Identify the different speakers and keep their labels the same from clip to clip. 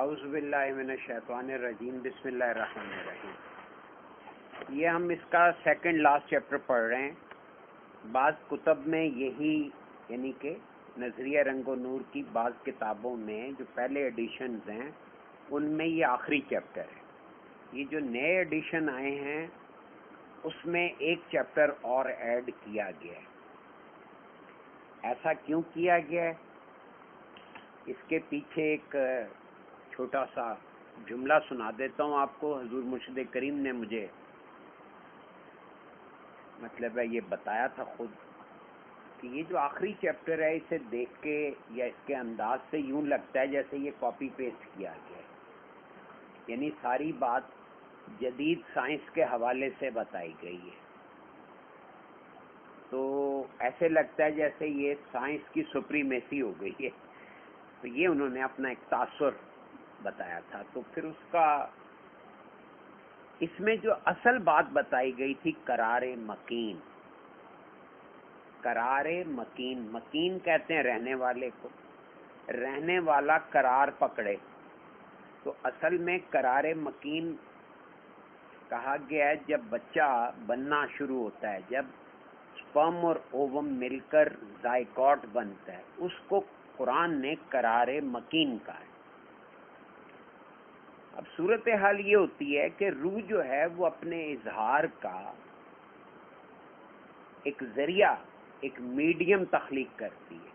Speaker 1: اعوذ باللہ من الشیطان الرجیم بسم اللہ الرحمن الرحیم۔ یہ ہم اس کا سیکنڈ لاسٹ چیپٹر پڑھ رہے ہیں۔ بعض کتب میں یہی یعنی کہ نظریہ رنگ و نور کی بعض کتابوں میں جو پہلے ایڈیشنز ہیں ان میں یہ آخری چیپٹر ہے۔ یہ جو نئے ایڈیشن آئے ہیں اس میں ایک چیپٹر اور ایڈ کیا گیا ہے۔ ایسا کیوں کیا گیا ہے؟ اس کے پیچھے ایک چھوٹا سا جملہ سنا دیتا ہوں آپ کو۔ حضور مرشد کریم نے مجھے مطلب ہے یہ بتایا تھا خود کہ یہ جو آخری چیپٹر ہے اسے دیکھ کے یا اس کے انداز سے یوں لگتا ہے جیسے یہ کاپی پیسٹ کیا گیا ہے، یعنی ساری بات جدید سائنس کے حوالے سے بتائی گئی ہے۔ تو ایسے لگتا ہے جیسے یہ سائنس کی سپریمیسی ہو گئی ہے۔ تو یہ انہوں نے اپنا ایک تاثر بتایا تھا۔ تو پھر اس میں جو اصل بات بتائی گئی تھی قرار مکین۔ قرار مکین، مکین کہتے ہیں رہنے والے کو، رہنے والا قرار پکڑے۔ تو اصل میں قرار مکین کہا گیا ہے جب بچہ بننا شروع ہوتا ہے، جب سپرم اور اووم مل کر زائگوٹ بنتا ہے، اس کو قرآن نے قرار مکین کہا ہے۔ اب صورتحال یہ ہوتی ہے کہ روح جو ہے وہ اپنے اظہار کا ایک ذریعہ، ایک میڈیم تخلیق کرتی ہے،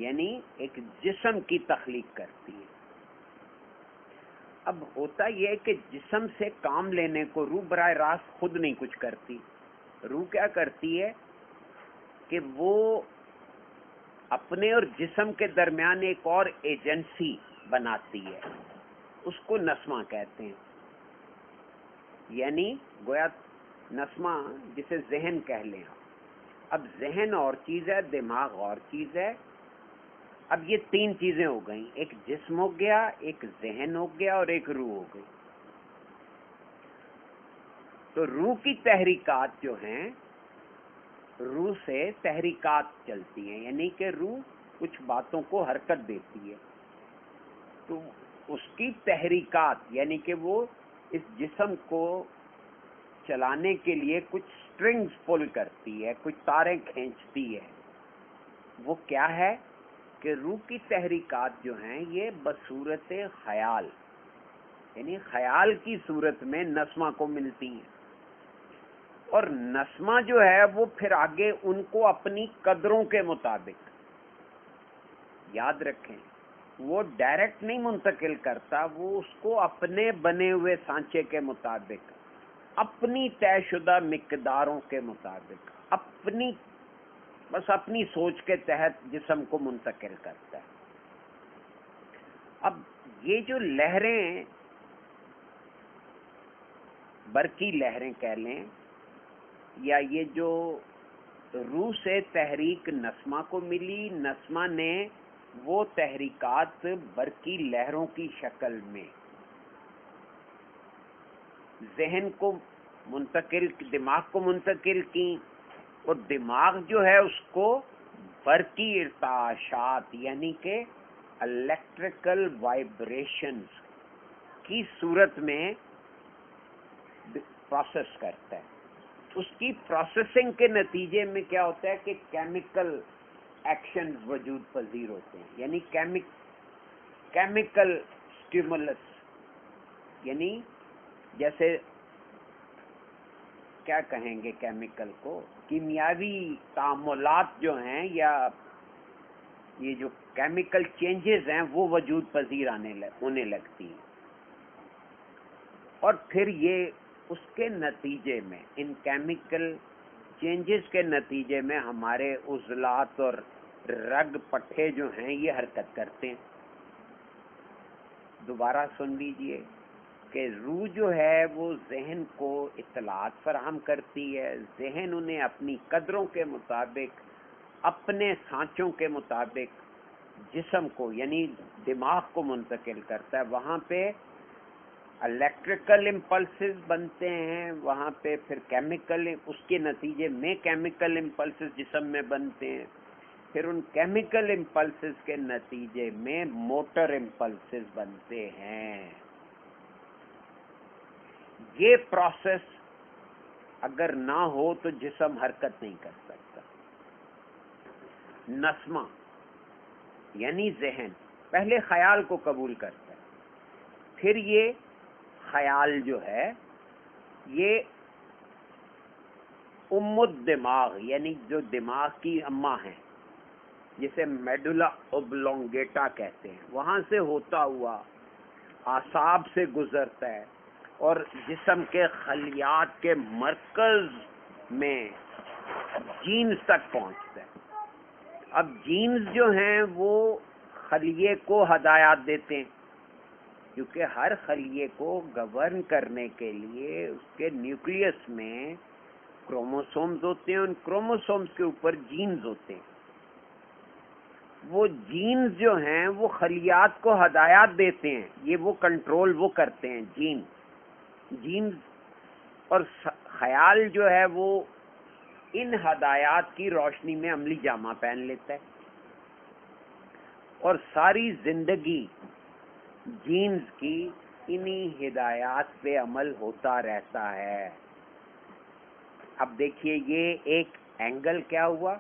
Speaker 1: یعنی ایک جسم کی تخلیق کرتی ہے۔ اب ہوتا یہ ہے کہ جسم سے کام لینے کو روح براہ راست خود نہیں کچھ کرتی۔ روح کیا کرتی ہے کہ وہ اپنے اور جسم کے درمیان ایک اور ایجنسی بناتی ہے، اس کو نسمہ کہتے ہیں۔ یعنی گویا نسمہ جسے ذہن کہہ لیں۔ اب ذہن اور چیز ہے، دماغ اور چیز ہے۔ اب یہ تین چیزیں ہو گئیں، ایک جسم ہو گیا، ایک ذہن ہو گیا اور ایک روح ہو گئی۔ تو روح کی تحریکات جو ہیں، روح سے تحریکات چلتی ہیں، یعنی کہ روح کچھ باتوں کو حرکت دیتی ہے۔ تو اس کی تحریکات یعنی کہ وہ اس جسم کو چلانے کے لیے کچھ سٹرنگز پل کرتی ہے، کچھ تاریں کھینچتی ہے۔ وہ کیا ہے کہ روح کی تحریکات جو ہیں یہ بصورت خیال، یعنی خیال کی صورت میں نسمہ کو ملتی ہیں، اور نسمہ جو ہے وہ پھر آگے ان کو اپنی قدروں کے مطابق، یاد رکھیں وہ ڈائریکٹ نہیں منتقل کرتا، وہ اس کو اپنے بنے ہوئے سانچے کے مطابق، اپنی طے شدہ مقداروں کے مطابق، اپنی سوچ کے تحت جسم کو منتقل کرتا ہے۔ اب یہ جو لہریں، برقی لہریں کہہ لیں، یا یہ جو روح سے تحریک نسمہ کو ملی، نسمہ نے وہ تحریکات برقی لہروں کی شکل میں ذہن کو منتقل، دماغ کو منتقل کی، اور دماغ جو ہے اس کو برقی ارتعاشات یعنی کہ الیکٹریکل وائبریشنز کی صورت میں پروسیس کرتا ہے۔ اس کی پروسیسنگ کے نتیجے میں کیا ہوتا ہے کہ کیمیکل ایکشن وجود پذیر ہوتے ہیں، یعنی کیمیکل سٹیمولس، یعنی جیسے کیا کہیں گے کیمیکل کو، کیمیاوی تعاملات جو ہیں یا یہ جو کیمیکل چینجز ہیں وہ وجود پذیر ہونے لگتی ہیں، اور پھر یہ اس کے نتیجے میں، ان کیمیکل چینجز کے نتیجے میں ہمارے عضلات اور رگ پٹھے جو ہیں یہ حرکت کرتے ہیں۔ دوبارہ سن لیجئے کہ روح جو ہے وہ ذہن کو اطلاعات فراہم کرتی ہے، ذہن انہیں اپنی قدروں کے مطابق، اپنے سانچوں کے مطابق جسم کو یعنی دماغ کو منتقل کرتا ہے۔ وہاں پہ الیکٹریکل امپلسز بنتے ہیں، وہاں پہ پھر کیمیکل، اس کے نتیجے میں کیمیکل امپلسز جسم میں بنتے ہیں، پھر ان کیمیکل امپلسز کے نتیجے میں موٹر امپلسز بنتے ہیں. یہ پروسیس اگر نہ ہو تو جسم حرکت نہیں کر سکتا. نسمہ یعنی ذہن پہلے خیال کو قبول کرتا ہے، پھر یہ خیال جو ہے یہ الدماغ یعنی جو دماغ کی اماں ہیں جسے میڈولا اوبلونگیٹا کہتے ہیں، وہاں سے ہوتا ہوا اعصاب سے گزرتا ہے اور جسم کے خلیات کے مرکز میں جینز تک پہنچتا ہے. اب جینز جو ہیں وہ خلیے کو ہدایات دیتے ہیں، کیونکہ ہر خلیے کو گورن کرنے کے لیے اس کے نیوکلیس میں کروموسومز ہوتے ہیں، ان کروموسومز کے اوپر جینز ہوتے ہیں. وہ جینز جو ہیں وہ خلیات کو ہدایات دیتے ہیں، یہ وہ کنٹرول وہ کرتے ہیں جینز. اور خیال جو ہے وہ ان ہدایات کی روشنی میں عملی جامہ پہن لیتا ہے اور ساری زندگی جینز کی انہی ہدایات پہ عمل ہوتا رہتا ہے. اب دیکھیے یہ ایک اینگل کیا ہوا،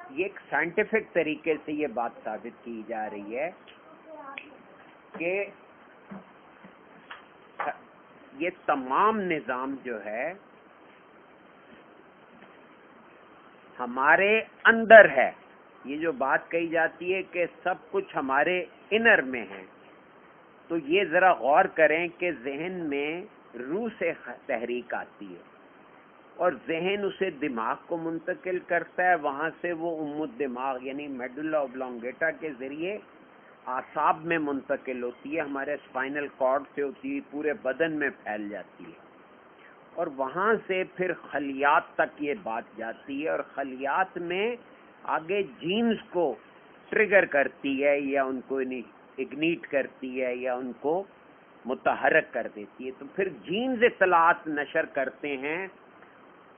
Speaker 1: یہ ایک سائنٹیفک طریقے سے یہ بات ثابت کی جا رہی ہے کہ یہ تمام نظام جو ہے ہمارے اندر ہے. یہ جو بات کہی جاتی ہے کہ سب کچھ ہمارے انر میں ہے، تو یہ ذرا غور کریں کہ ذہن میں روح سے تحریک آتی ہے اور ذہن اسے دماغ کو منتقل کرتا ہے، وہاں سے وہ الدماغ یعنی میڈولا اوبلونگیٹا کے ذریعے اعصاب میں منتقل ہوتی ہے، ہمارے اسپائنل کارڈ سے ہوتی ہے، پورے بدن میں پھیل جاتی ہے اور وہاں سے پھر خلیات تک یہ بات جاتی ہے اور خلیات میں آگے جینز کو ٹریگر کرتی ہے یا ان کو اگنیٹ کرتی ہے یا ان کو متحرک کر دیتی ہے، تو پھر جینز اطلاعات نشر کرتے ہیں.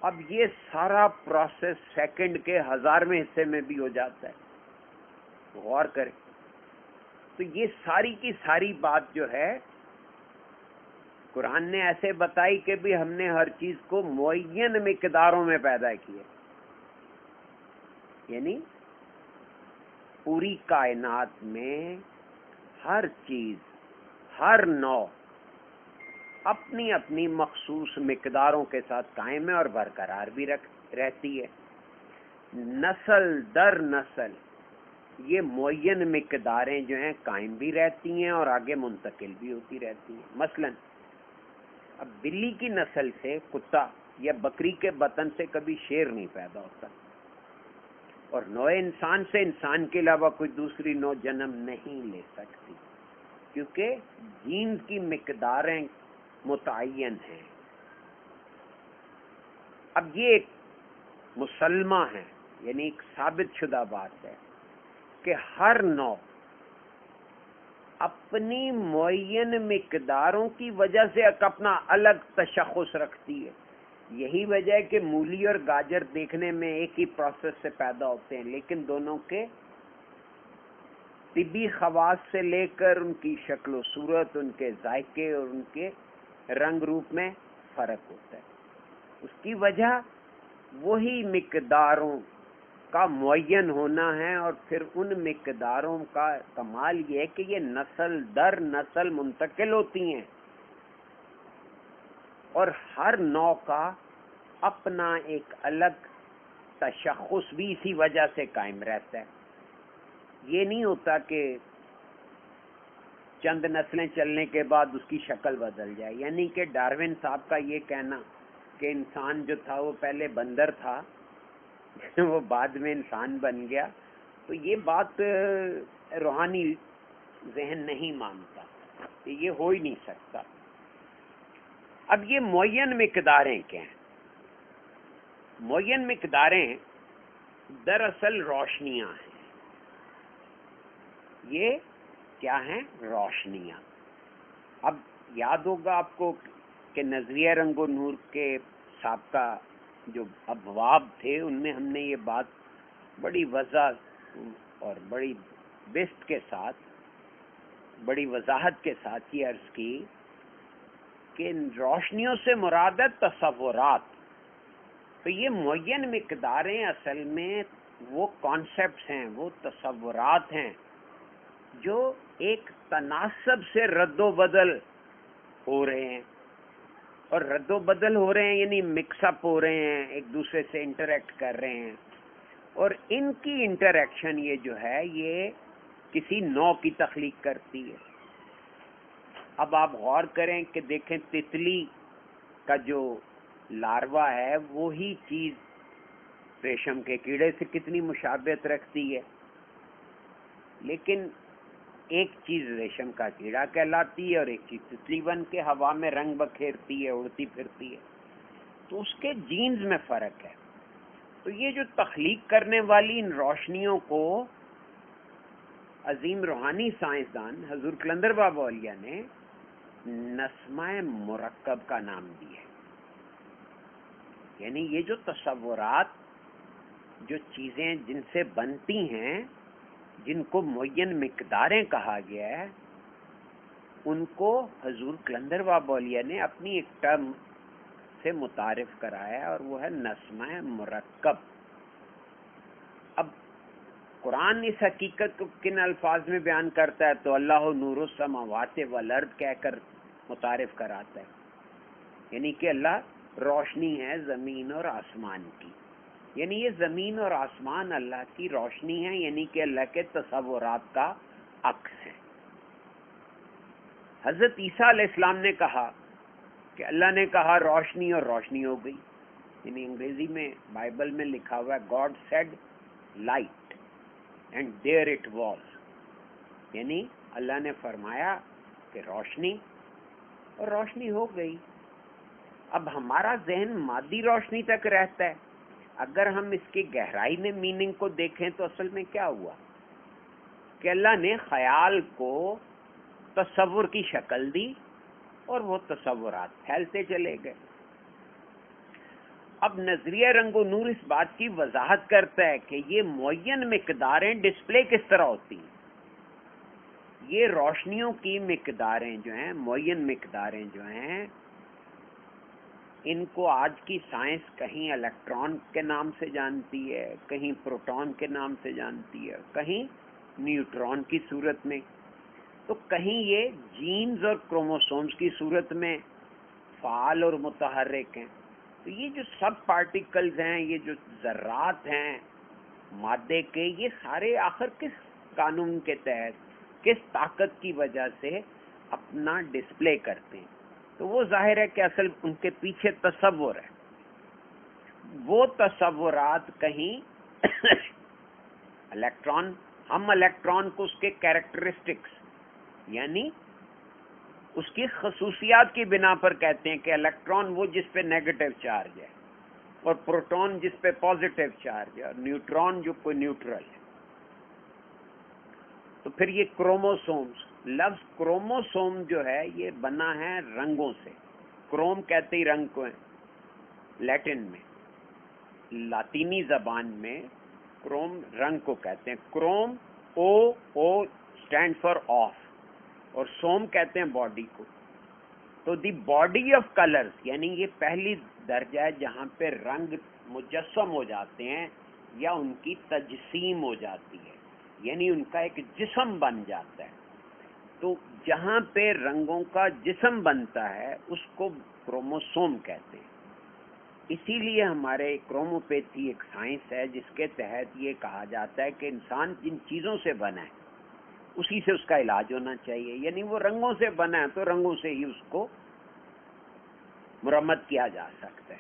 Speaker 1: اب یہ سارا پروسیس سیکنڈ کے 1000ویں حصے میں بھی ہو جاتا ہے. غور کریں تو یہ ساری کی ساری بات جو ہے قرآن نے ایسے بتائی کہ بھی ہم نے ہر چیز کو معین مقداروں میں پیدا کیا، یعنی پوری کائنات میں ہر چیز ہر نوع اپنی اپنی مخصوص مقداروں کے ساتھ قائم ہے اور برقرار بھی رہتی ہے. نسل در نسل یہ معین مقداریں جو ہیں قائم بھی رہتی ہیں اور آگے منتقل بھی ہوتی رہتی ہیں. مثلا اب بلی کی نسل سے کتا یا بکری کے بطن سے کبھی شیر نہیں پیدا ہوتا اور نوع انسان سے انسان کے علاوہ کوئی دوسری نوع جنم نہیں لے سکتی، کیونکہ جینز کی مقداریں متعین ہیں. اب یہ ایک مسلمہ ہے، یعنی ایک ثابت شدہ بات ہے کہ ہر نوع اپنی معین مقداروں کی وجہ سے ایک اپنا الگ تشخص رکھتی ہے. یہی وجہ ہے کہ مولی اور گاجر دیکھنے میں ایک ہی پروسیس سے پیدا ہوتے ہیں، لیکن دونوں کے طبی خواص سے لے کر ان کی شکل و صورت، ان کے ذائقے اور ان کے رنگ روپ میں فرق ہوتا ہے. اس کی وجہ وہی مقداروں کا معین ہونا ہے اور پھر ان مقداروں کا کمال یہ ہے کہ یہ نسل در نسل منتقل ہوتی ہیں اور ہر نوع کا اپنا ایک الگ تشخص بھی اسی وجہ سے قائم رہتا ہے. یہ نہیں ہوتا کہ چند نسلیں چلنے کے بعد اس کی شکل بدل جائے، یعنی کہ ڈارون صاحب کا یہ کہنا کہ انسان جو تھا وہ پہلے بندر تھا وہ بعد میں انسان بن گیا، تو یہ بات روحانی ذہن نہیں مانتا، یہ ہو ہی نہیں سکتا. اب یہ معین مقداریں کیا ہیں؟ معین مقداریں دراصل روشنیاں ہیں. یہ کیا ہیں؟ روشنیاں. اب یاد ہوگا آپ کو کہ نظریہ رنگ و نور کے سابقہ جو ابواب تھے ان میں ہم نے یہ بات بڑی وضاحت اور بڑی بست کے ساتھ، بڑی وضاحت کے ساتھ یہ عرض کی کہ ان روشنیوں سے مراد ہے تصورات. تو یہ معین مقداریں اصل میں وہ کانسیپٹس ہیں، وہ تصورات ہیں جو ایک تناسب سے رد و بدل ہو رہے ہیں. اور رد و بدل ہو رہے ہیں یعنی مکس اپ ہو رہے ہیں، ایک دوسرے سے انٹریکٹ کر رہے ہیں. اور ان کی انٹریکشن یہ جو ہے یہ کسی نوع کی تخلیق کرتی ہے. اب آپ غور کریں کہ دیکھیں تتلی کا جو لاروا ہے وہی چیز ریشم کے کیڑے سے کتنی مشابہت رکھتی ہے، لیکن ایک چیز ریشم کا کیڑا کہلاتی ہے اور ایک چیز تتلی بن کے ہوا میں رنگ بکھیرتی ہے، اڑتی پھرتی ہے. تو اس کے جینز میں فرق ہے. تو یہ جو تخلیق کرنے والی ان روشنیوں کو عظیم روحانی سائنسدان حضور قلندر بابا اولیاء نے نسمہ مرکب کا نام دیا ہے. یعنی یہ جو تصورات، جو چیزیں جن سے بنتی ہیں، جن کو معین مقداریں کہا گیا ہے، ان کو حضور قلندر بابا اولیاء نے اپنی ایک ٹرم سے متعارف کرایا اور وہ ہے نسمہ مرکب. اب قرآن اس حقیقت کو کن الفاظ میں بیان کرتا ہے؟ تو اللہ نور السماوات والارض کہہ کر متعارف کراتا ہے. یعنی کہ اللہ روشنی ہے زمین اور آسمان کی. یعنی یہ زمین اور آسمان اللہ کی روشنی ہے، یعنی کہ اللہ کے تصورات کا عکس ہے. حضرت عیسیٰ علیہ السلام نے کہا کہ اللہ نے کہا روشنی اور روشنی ہو گئی. یعنی انگریزی میں بائبل میں لکھا ہوا ہے God said light and there it was. یعنی اللہ نے فرمایا کہ روشنی اور روشنی ہو گئی. اب ہمارا ذہن مادی روشنی تک رہتا ہے. اگر ہم اس کی گہرائی میں میننگ کو دیکھیں تو اصل میں کیا ہوا کہ اللہ نے خیال کو تصور کی شکل دی اور وہ تصورات پھیلتے چلے گئے. اب نظریہ رنگ و نور اس بات کی وضاحت کرتا ہے کہ یہ معین مقداریں ڈسپلے کس طرح ہوتی ہیں. یہ روشنیوں کی مقداریں جو ہیں، معین مقداریں جو ہیں، ان کو آج کی سائنس کہیں الیکٹران کے نام سے جانتی ہے، کہیں پروٹون کے نام سے جانتی ہے، کہیں نیوٹرون کی صورت میں، تو کہیں یہ جینز اور کروموسومز کی صورت میں فعال اور متحرک ہیں. تو یہ جو سب پارٹیکلز ہیں، یہ جو ذرات ہیں مادے کے، یہ سارے آخر کس قانون کے تحت، کس طاقت کی وجہ سے اپنا ڈسپلے کرتے ہیں؟ تو وہ ظاہر ہے کہ اصل ان کے پیچھے تصور ہے. وہ تصورات کہیں الیکٹران، ہم الیکٹران کو اس کے کیریکٹرسٹکس یعنی اس کی خصوصیات کی بنا پر کہتے ہیں کہ الیکٹران وہ جس پہ نیگیٹو چارج ہے، اور پروٹون جس پہ پازیٹو چارج ہے، اور نیوٹرون جو کوئی نیوٹرل ہے. تو پھر یہ کروموسومز، لفظ کروموسوم جو ہے یہ بنا ہے رنگوں سے. کروم کہتے ہی رنگ کو ہیں لیٹن میں، لاطینی زبان میں کروم رنگ کو کہتے ہیں. Chrome O stand for of, اور سوم کہتے ہیں باڈی کو. تو دی باڈی آف کلرز یعنی یہ پہلی درجہ ہے جہاں پہ رنگ مجسم ہو جاتے ہیں یا ان کی تجسیم ہو جاتی ہے، یعنی ان کا ایک جسم بن جاتا ہے. تو جہاں پہ رنگوں کا جسم بنتا ہے اس کو کروموسوم کہتے ہیں. اسی لیے ہمارے کروموپیتھی ایک سائنس ہے جس کے تحت یہ کہا جاتا ہے کہ انسان جن چیزوں سے بنا ہے اسی سے اس کا علاج ہونا چاہیے. یعنی وہ رنگوں سے بنا ہے تو رنگوں سے ہی اس کو مرمت کیا جا سکتا ہے.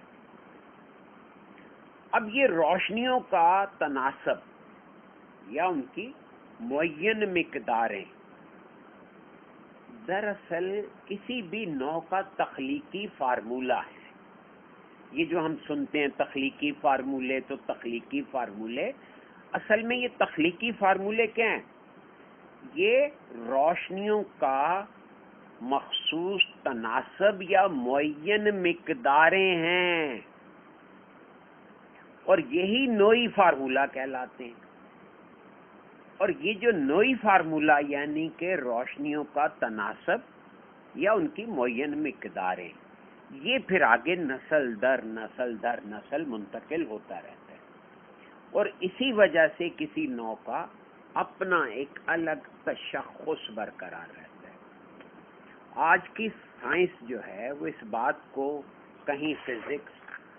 Speaker 1: اب یہ روشنیوں کا تناسب یا ان کی معین مقداریں دراصل کسی بھی نوع کا تخلیقی فارمولہ ہے. یہ جو ہم سنتے ہیں تخلیقی فارمولے، تو تخلیقی فارمولے اصل میں یہ تخلیقی فارمولے کیا ہیں؟ یہ روشنیوں کا مخصوص تناسب یا معین مقداریں ہیں. اور یہی نوعی فارمولہ کہلاتے ہیں. اور یہ جو نوعی فارمولہ یعنی کہ روشنیوں کا تناسب یا ان کی معین مقداریں، یہ پھر آگے نسل در نسل منتقل ہوتا رہتا ہے، اور اسی وجہ سے کسی نوع کا اپنا ایک الگ تشخص برقرار رہتا ہے. آج کی سائنس جو ہے وہ اس بات کو کہیں فزکس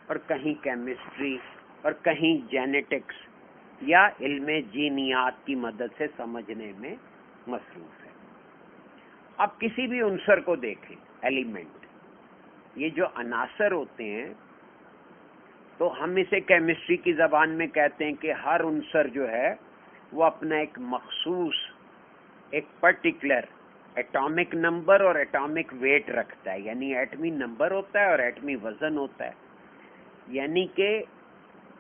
Speaker 1: اور کہیں کیمسٹری اور کہیں جینیٹکس یا علم جینیات کی مدد سے سمجھنے میں مصروف ہے. اب کسی بھی عنصر کو دیکھیں، ایلیمنٹ، یہ جو عناصر ہوتے ہیں تو ہم اسے کیمسٹری کی زبان میں کہتے ہیں کہ ہر عنصر جو ہے وہ اپنا ایک مخصوص، ایک پرٹیکولر ایٹامک نمبر اور ایٹامک ویٹ رکھتا ہے، یعنی ایٹمی نمبر ہوتا ہے اور ایٹمی وزن ہوتا ہے. یعنی کہ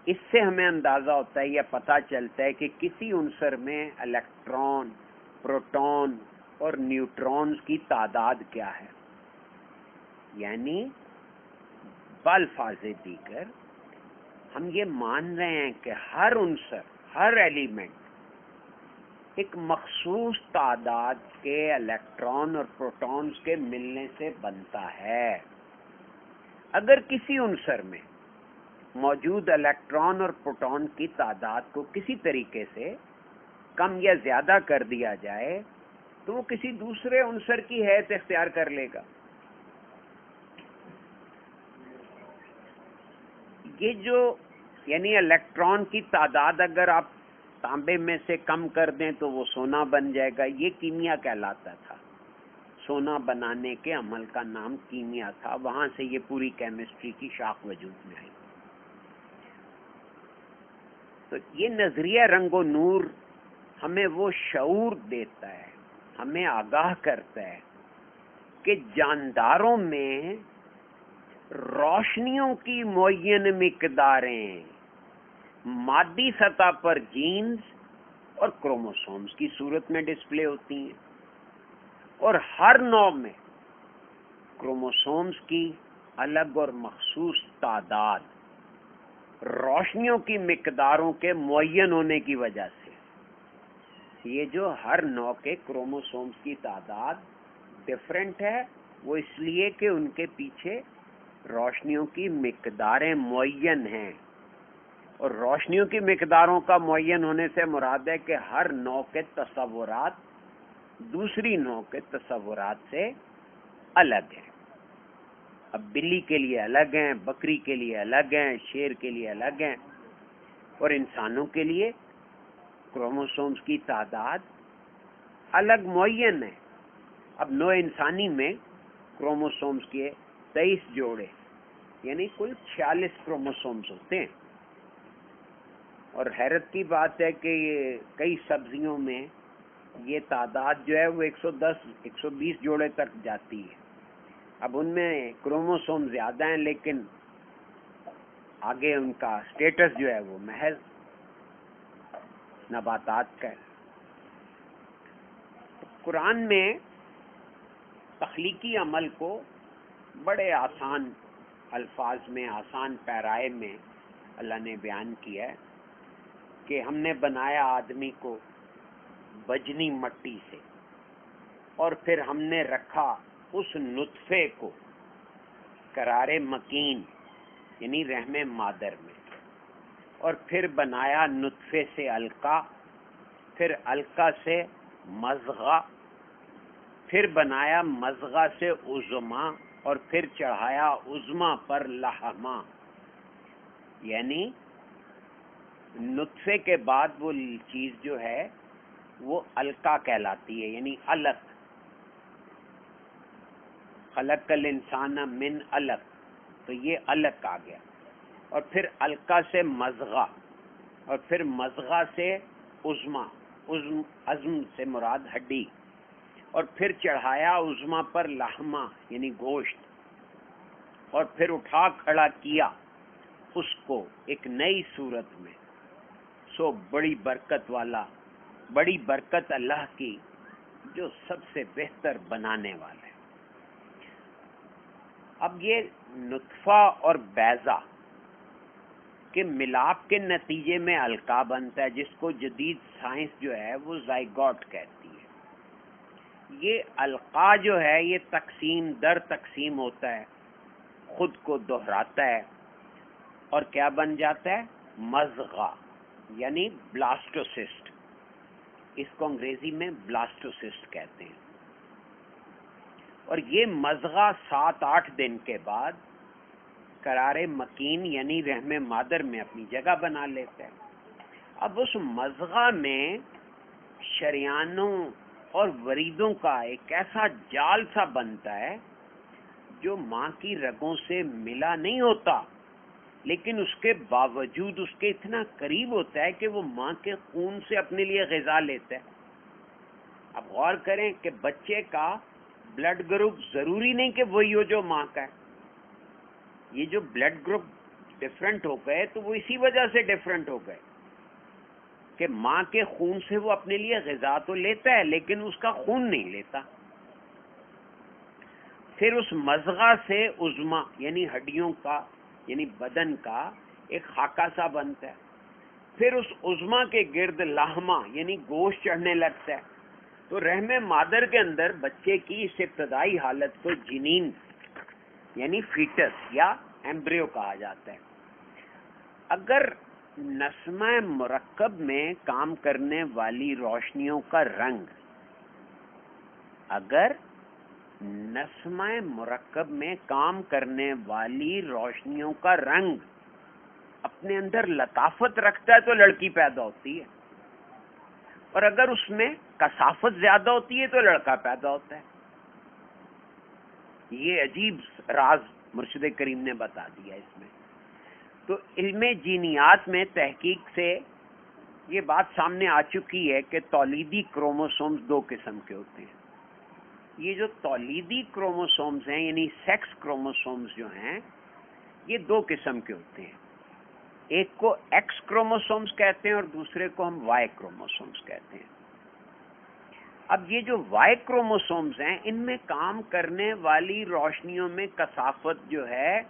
Speaker 1: اس سے ہمیں اندازہ ہوتا ہے یا پتہ چلتا ہے کہ کسی عنصر میں الیکٹران، پروٹون اور نیوٹرونز کی تعداد کیا ہے. یعنی بالفاظ دیگر ہم یہ مان رہے ہیں کہ ہر عنصر، ہر ایلیمنٹ ایک مخصوص تعداد کے الیکٹران اور پروٹونز کے ملنے سے بنتا ہے. اگر کسی عنصر میں موجود الیکٹران اور پروٹون کی تعداد کو کسی طریقے سے کم یا زیادہ کر دیا جائے تو وہ کسی دوسرے عنصر کی حیثیت اختیار کر لے گا. یہ جو یعنی الیکٹران کی تعداد اگر آپ تانبے میں سے کم کر دیں تو وہ سونا بن جائے گا. یہ کیمیا کہلاتا تھا. سونا بنانے کے عمل کا نام کیمیا تھا. وہاں سے یہ پوری کیمسٹری کی شاخ وجود میں آئی. تو یہ نظریہ رنگ و نور ہمیں وہ شعور دیتا ہے، ہمیں آگاہ کرتا ہے کہ جانداروں میں روشنیوں کی معین مقداریں مادی سطح پر جینز اور کروموسومز کی صورت میں ڈسپلے ہوتی ہیں، اور ہر نوع میں کروموسومز کی الگ اور مخصوص تعداد روشنیوں کی مقداروں کے معین ہونے کی وجہ سے. یہ جو ہر نوع کے کروموسومز کی تعداد ڈفرینٹ ہے، وہ اس لیے کہ ان کے پیچھے روشنیوں کی مقداریں معین ہیں. اور روشنیوں کی مقداروں کا معین ہونے سے مراد ہے کہ ہر نوع کے تصورات دوسری نوع کے تصورات سے الگ ہیں. اب بلی کے لیے الگ ہیں، بکری کے لیے الگ ہیں، شیر کے لیے الگ ہیں، اور انسانوں کے لیے کروموسومز کی تعداد الگ معین ہے. اب نوع انسانی میں کروموسومز کے 23 جوڑے یعنی کل 46 کروموسومز ہوتے ہیں. اور حیرت کی بات ہے کہ یہ کئی سبزیوں میں یہ تعداد جو ہے وہ 110-120 جوڑے تک جاتی ہے. اب ان میں کروموسوم زیادہ ہیں لیکن آگے ان کا سٹیٹس جو ہے وہ محض نباتات کا ہے. قرآن میں تخلیقی عمل کو بڑے آسان الفاظ میں، آسان پیرائے میں اللہ نے بیان کیا ہے کہ ہم نے بنایا آدمی کو بجنی مٹی سے، اور پھر ہم نے رکھا اس نطفے کو قرار مکین یعنی رحم مادر میں، اور پھر بنایا نطفے سے علقہ، پھر علقہ سے مضغہ، پھر بنایا مضغہ سے عظمہ، اور پھر چڑھایا عظمہ پر لحمہ. یعنی نطفے کے بعد وہ چیز جو ہے وہ علقہ کہلاتی ہے، یعنی علق. خلق الانسان من علق، تو یہ علق آ گیا. اور پھر علقہ سے مضغہ، اور پھر مضغہ سے عظمہ، عظم سے مراد ہڈی، اور پھر چڑھایا عظمہ پر لحمہ یعنی گوشت، اور پھر اٹھا کھڑا کیا اس کو ایک نئی صورت میں. سو بڑی برکت والا، بڑی برکت اللہ کی جو سب سے بہتر بنانے والا ہے. اب یہ نطفہ اور بیضہ کہ ملاپ کے نتیجے میں القاء بنتا ہے، جس کو جدید سائنس جو ہے وہ زائگوٹ کہتی ہے۔ یہ القاء جو ہے یہ تقسیم در تقسیم ہوتا ہے، خود کو دہراتا ہے اور کیا بن جاتا ہے؟ مضغہ، یعنی بلاسٹوسسٹ۔ اس کو انگریزی میں بلاسٹوسسٹ کہتے ہیں۔ اور یہ مضغہ 7-8 دن کے بعد قرار مکین یعنی رحم مادر میں اپنی جگہ بنا لیتا ہے۔ اب اس مضغہ میں شریانوں اور وریدوں کا ایک ایسا جال سا بنتا ہے جو ماں کی رگوں سے ملا نہیں ہوتا، لیکن اس کے باوجود اس کے اتنا قریب ہوتا ہے کہ وہ ماں کے خون سے اپنے لیے غذا لیتا ہے۔ اب غور کریں کہ بچے کا بلڈ گروپ ضروری نہیں کہ وہی ہو جو ماں کا ہے۔ یہ جو بلڈ گروپ ڈفرنٹ ہو گئے تو وہ اسی وجہ سے ڈفرنٹ ہو گئے کہ ماں کے خون سے وہ اپنے لیے غذا تو لیتا ہے لیکن اس کا خون نہیں لیتا۔ پھر اس مضغہ سے عظما یعنی ہڈیوں کا یعنی بدن کا ایک خاکہ سا بنتا ہے۔ پھر اس عظما کے گرد لاہما یعنی گوشت چڑھنے لگتا ہے۔ تو رحم مادر کے اندر بچے کی اس ابتدائی حالت کو جنین یعنی فیٹس یا ایمبریو کہا جاتا ہے۔ اگر نسمہ مرکب میں کام کرنے والی روشنیوں کا رنگ نسمہ مرکب میں کام کرنے والی روشنیوں کا رنگ اپنے اندر لطافت رکھتا ہے تو لڑکی پیدا ہوتی ہے، اور اگر اس میں کثافت زیادہ ہوتی ہے تو لڑکا پیدا ہوتا ہے۔ یہ عجیب راز مرشد کریم نے بتا دیا اس میں۔ تو علم جینیات میں تحقیق سے یہ بات سامنے آ چکی ہے کہ تولیدی کروموسومز 2 قسم کے ہوتے ہیں۔ یہ جو تولیدی کروموسومز ہیں یعنی سیکس کروموسومز جو ہیں یہ 2 قسم کے ہوتے ہیں۔ ایک کو ایکس کروموسومز کہتے ہیں اور دوسرے کو ہم وائی کروموسومز کہتے ہیں۔ اب یہ جو وائی کروموسومز ہیں ان میں کام کرنے والی روشنیوں میں کثافت جو ہے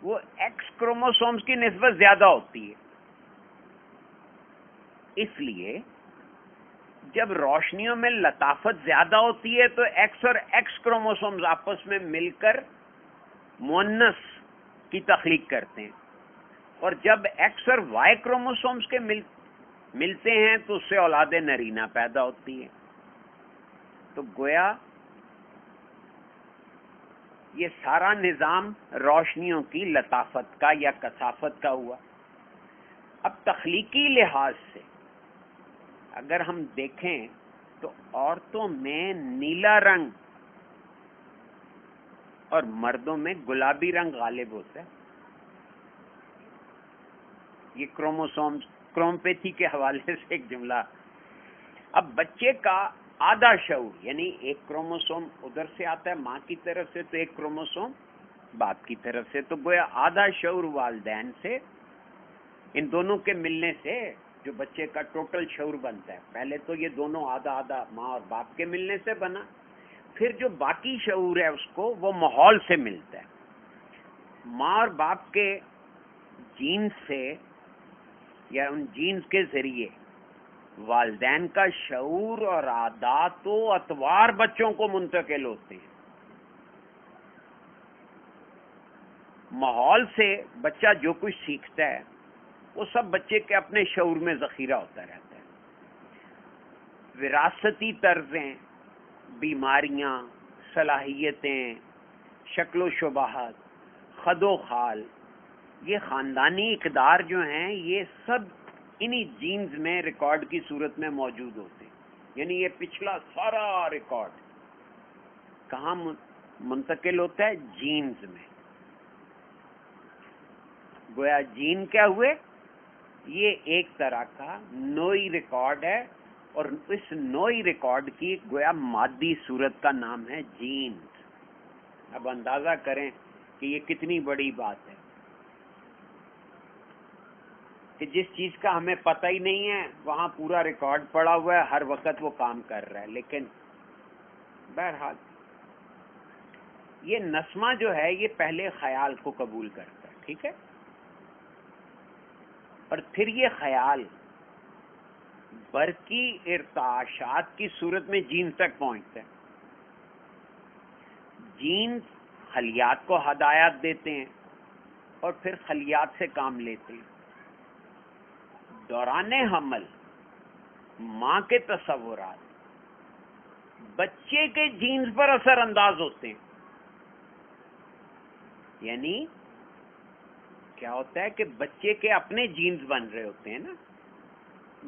Speaker 1: وہ ایکس کروموسومز کی نسبت زیادہ ہوتی ہے۔ اس لیے جب روشنیوں میں لطافت زیادہ ہوتی ہے تو ایکس اور ایکس کروموسومز آپس میں مل کر مؤنث کی تخلیق کرتے ہیں، اور جب ایکس اور وائی کروموسومز کے ملتے ہیں تو اس سے اولاد نرینہ پیدا ہوتی ہے۔ تو گویا یہ سارا نظام روشنیوں کی لطافت کا یا کثافت کا ہوا۔ اب تخلیقی لحاظ سے اگر ہم دیکھیں تو عورتوں میں نیلا رنگ اور مردوں میں گلابی رنگ غالب ہوتا ہے۔ یہ کروموپیتھی کے حوالے سے ایک جملہ۔ اب بچے کا آدھا شعور یعنی ایک کروموسوم ادھر سے آتا ہے ماں کی طرف سے تو ایک کروموسوم باپ کی طرف سے، تو گویا آدھا شعور والدین سے، ان دونوں کے ملنے سے جو بچے کا ٹوٹل شعور بنتا ہے۔ پہلے تو یہ دونوں آدھا آدھا ماں اور باپ کے ملنے سے بنا، پھر جو باقی شعور ہے اس کو وہ ماحول سے ملتا ہے۔ ماں اور باپ کے جینز سے یا ان جینز کے ذریعے والدین کا شعور اور عادات و اطوار بچوں کو منتقل ہوتے ہیں۔ ماحول سے بچہ جو کچھ سیکھتا ہے وہ سب بچے کے اپنے شعور میں ذخیرہ ہوتا رہتا ہے۔ وراثتی طرزیں، بیماریاں، صلاحیتیں، شکل و شباہت، خد و خال، یہ خاندانی اقدار جو ہیں یہ سب انہی جینز میں ریکارڈ کی صورت میں موجود ہوتے ہیں۔ یعنی یہ پچھلا سارا ریکارڈ کہاں منتقل ہوتا ہے؟ جینز میں۔ گویا جین کیا ہوئے؟ یہ ایک طرح کا نوعی ریکارڈ ہے، اور اس نوعی ریکارڈ کی گویا مادی صورت کا نام ہے جینز۔ اب اندازہ کریں کہ یہ کتنی بڑی بات ہے کہ جس چیز کا ہمیں پتہ ہی نہیں ہے وہاں پورا ریکارڈ پڑا ہوا ہے، ہر وقت وہ کام کر رہا ہے۔ لیکن بہرحال یہ نسمہ جو ہے یہ پہلے خیال کو قبول کرتا ہے، ٹھیک ہے؟ اور پھر یہ خیال برقی ارتعاشات کی صورت میں جینز تک پہنچتا ہے. جینز خلیات کو ہدایات دیتے ہیں اور پھر خلیات سے کام لیتے ہیں. دوران حمل ماں کے تصورات بچے کے جینز پر اثر انداز ہوتے ہیں. یعنی کیا ہوتا ہے کہ بچے کے اپنے جینز بن رہے ہوتے ہیں نا،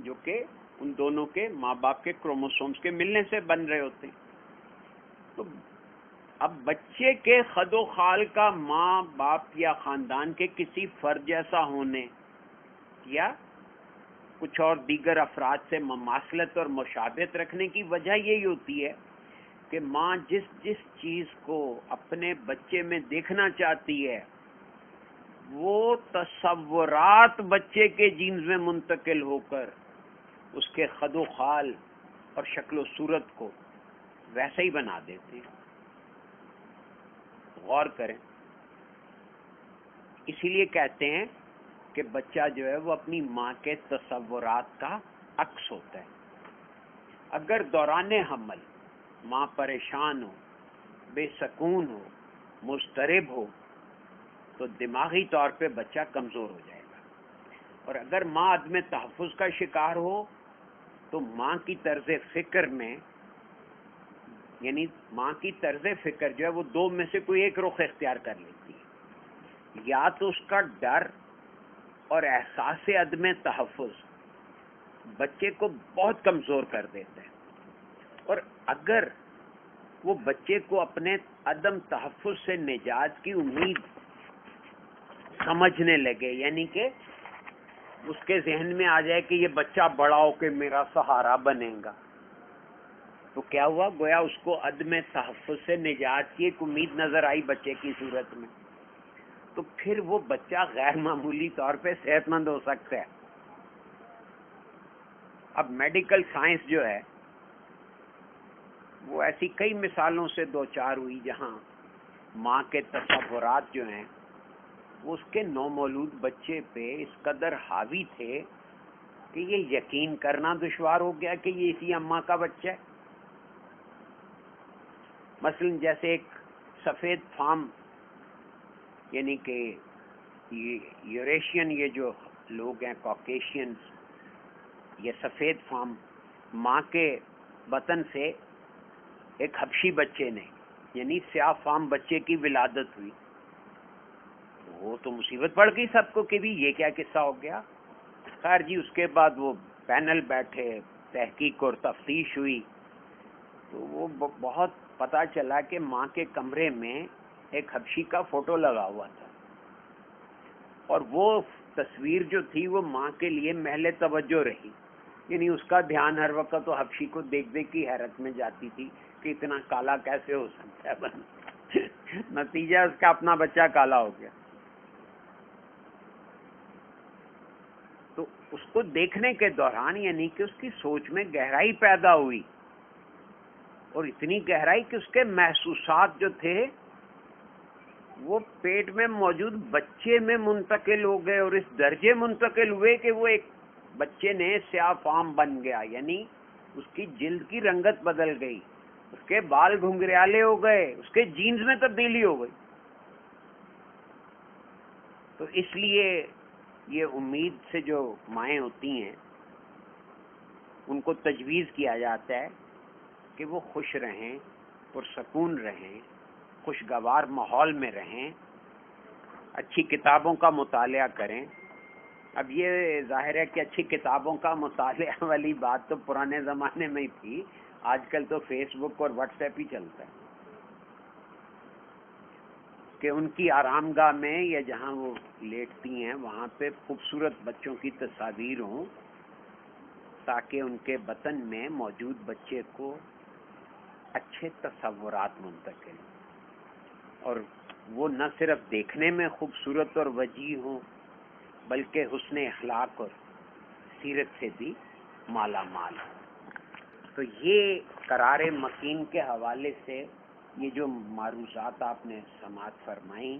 Speaker 1: جو کہ ان دونوں کے ماں باپ کے کروموسومز کے ملنے سے بن رہے ہوتے ہیں. تو اب بچے کے خد و خال کا ماں باپ یا خاندان کے کسی فرد جیسا ہونے یا کچھ اور دیگر افراد سے مماثلت اور مشابہت رکھنے کی وجہ یہی ہوتی ہے کہ ماں جس چیز کو اپنے بچے میں دیکھنا چاہتی ہے وہ تصورات بچے کے جینز میں منتقل ہو کر اس کے خد و خال اور شکل و صورت کو ویسا ہی بنا دیتے ہیں. غور کریں. اسی لیے کہتے ہیں کہ بچہ جو ہے وہ اپنی ماں کے تصورات کا عکس ہوتا ہے. اگر دوران حمل ماں پریشان ہو، بے سکون ہو، مضطرب ہو تو دماغی طور پہ بچہ کمزور ہو جائے گا. اور اگر ماں عدم تحفظ کا شکار ہو تو ماں کی طرز فکر میں، یعنی ماں کی طرز فکر جو ہے وہ دو میں سے کوئی ایک رخ اختیار کر لیتی ہے. یا تو اس کا ڈر اور احساس عدم تحفظ بچے کو بہت کمزور کر دیتا ہے، اور اگر وہ بچے کو اپنے عدم تحفظ سے نجات کی امید سمجھنے لگے، یعنی کہ اس کے ذہن میں آ جائے کہ یہ بچہ بڑا ہو کے میرا سہارا بنے گا، تو کیا ہوا؟ گویا اس کو عدم تحفظ سے نجات کی ایک امید نظر آئی بچے کی صورت میں. تو پھر وہ بچہ غیر معمولی طور پہ صحت مند ہو سکتا ہے. اب میڈیکل سائنس جو ہے وہ ایسی کئی مثالوں سے دو چار ہوئی جہاں ماں کے تصورات جو ہیں وہ اس کے نومولود بچے پہ اس قدر حاوی تھے کہ یہ یقین کرنا دشوار ہو گیا کہ یہ اسی اماں کا بچہ ہے. مثلا جیسے ایک سفید فام، یعنی کہ یوریشین، یہ جو لوگ ہیں کاکیشینز، یہ سفید فام ماں کے بطن سے ایک حبشی بچے نے، یعنی سیاہ فام بچے کی ولادت ہوئی. وہ تو مصیبت پڑ گئی سب کو کہ بھی یہ کیا قصہ ہو گیا. خیر جی، اس کے بعد وہ پینل بیٹھے، تحقیق اور تفتیش ہوئی تو وہ بہت پتہ چلا کہ ماں کے کمرے میں ایک حبشی کا فوٹو لگا ہوا تھا، اور وہ تصویر جو تھی وہ ماں کے لیے محل توجہ رہی. یعنی اس کا دھیان ہر وقت تو حبشی کو دیکھ دیکھ کی حیرت میں جاتی تھی کہ اتنا کالا کیسے ہو سکتا ہے بن نتیجہ اس کا اپنا بچہ کالا ہو گیا. تو اس کو دیکھنے کے دوران یعنی کہ اس کی سوچ میں گہرائی پیدا ہوئی، اور اتنی گہرائی کہ اس کے محسوسات جو تھے وہ پیٹ میں موجود بچے میں منتقل ہو گئے، اور اس درجے منتقل ہوئے کہ وہ ایک بچے نے سیاہ فام بن گیا، یعنی اس کی جلد کی رنگت بدل گئی، اس کے بال گھنگریالے ہو گئے، اس کے جینز میں تبدیلی ہو گئی. تو اس لیے یہ امید سے جو مائیں ہوتی ہیں ان کو تجویز کیا جاتا ہے کہ وہ خوش رہیں، پرسکون رہیں، خوشگوار ماحول میں رہیں، اچھی کتابوں کا مطالعہ کریں. اب یہ ظاہر ہے کہ اچھی کتابوں کا مطالعہ والی بات تو پرانے زمانے میں ہی تھی، آج کل تو فیس بک اور واٹس ایپ ہی چلتا ہے کہ ان کی آرام گاہ میں یا جہاں وہ لیٹتی ہیں وہاں پہ خوبصورت بچوں کی تصاویر ہوں، تاکہ ان کے بطن میں موجود بچے کو اچھے تصورات منتقل ہوں، اور وہ نہ صرف دیکھنے میں خوبصورت اور وجیح ہوں بلکہ حسن اخلاق اور سیرت سے بھی مالا مال ہوں. تو یہ قرار مکین کے حوالے سے یہ جو معروضات آپ نے سماعت فرمائیں،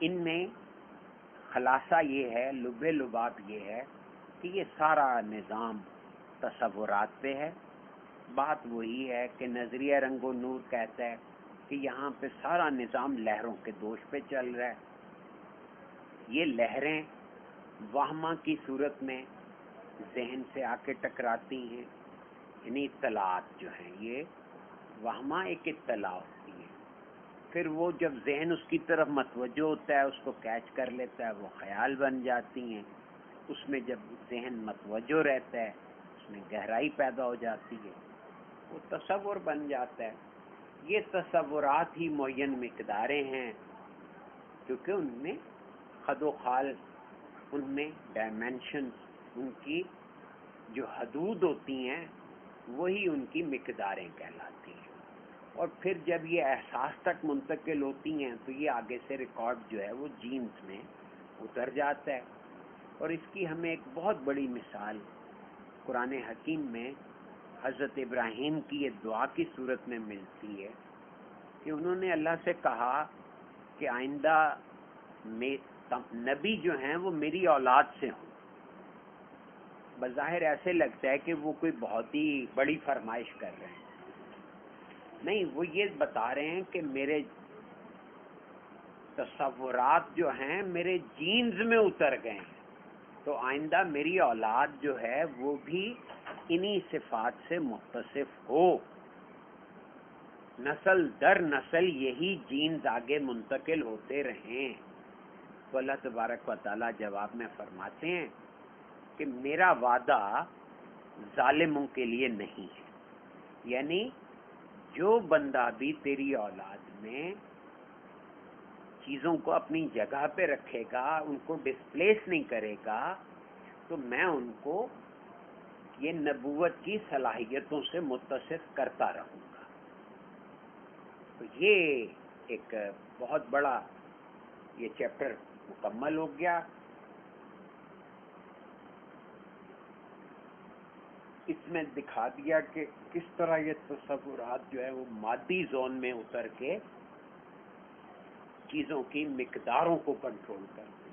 Speaker 1: ان میں خلاصہ یہ ہے، لب لباب یہ ہے کہ یہ سارا نظام تصورات پہ ہے. بات وہی ہے کہ نظریہ رنگ و نور کہتا ہے کہ یہاں پہ سارا نظام لہروں کے دوش پہ چل رہا ہے. یہ لہریں وہمہ کی صورت میں ذہن سے آ کے ٹکراتی ہیں، یعنی اطلاعات جو ہیں یہ وہمہ ایک اطلاع ہوتی ہے. پھر وہ جب ذہن اس کی طرف متوجہ ہوتا ہے، اس کو کیچ کر لیتا ہے، وہ خیال بن جاتی ہیں. اس میں جب ذہن متوجہ رہتا ہے اس میں گہرائی پیدا ہو جاتی ہے، وہ تصور بن جاتا ہے. یہ تصورات ہی معین مقداریں ہیں، کیونکہ ان میں خد و خال، ان میں ڈائمینشنز، ان کی جو حدود ہوتی ہیں وہی ان کی مقداریں کہلاتی ہیں. اور پھر جب یہ احساس تک منتقل ہوتی ہیں تو یہ آگے سے ریکارڈ جو ہے وہ جینز میں اتر جاتا ہے. اور اس کی ہمیں ایک بہت بڑی مثال قرآن حکیم میں حضرت ابراہیم کی یہ دعا کی صورت میں ملتی ہے کہ انہوں نے اللہ سے کہا کہ آئندہ نبی جو ہیں وہ میری اولاد سے ہوں. بظاہر ایسے لگتا ہے کہ وہ کوئی بہت ہی بڑی فرمائش کر رہے ہیں. نہیں، وہ یہ بتا رہے ہیں کہ میرے تصورات جو ہیں میرے جینز میں اتر گئے ہیں، تو آئندہ میری اولاد جو ہے وہ بھی انہی صفات سے متصف ہو. نسل در نسل یہی جینز آگے منتقل ہوتے رہیں. تو اللہ تبارک و تعالیٰ جواب میں فرماتے ہیں کہ میرا وعدہ ظالموں کے لیے نہیں ہے. یعنی جو بندہ بھی تیری اولاد میں چیزوں کو اپنی جگہ پہ رکھے گا، ان کو ڈسپلیس نہیں کرے گا، تو میں ان کو یہ نبوت کی صلاحیتوں سے متصف کرتا رہوں گا. تو یہ ایک بہت بڑا یہ چیپٹر مکمل ہو گیا. اس میں دکھا دیا کہ کس طرح یہ تصورات جو ہے وہ مادی زون میں اتر کے چیزوں کی مقداروں کو کنٹرول کرتے ہیں.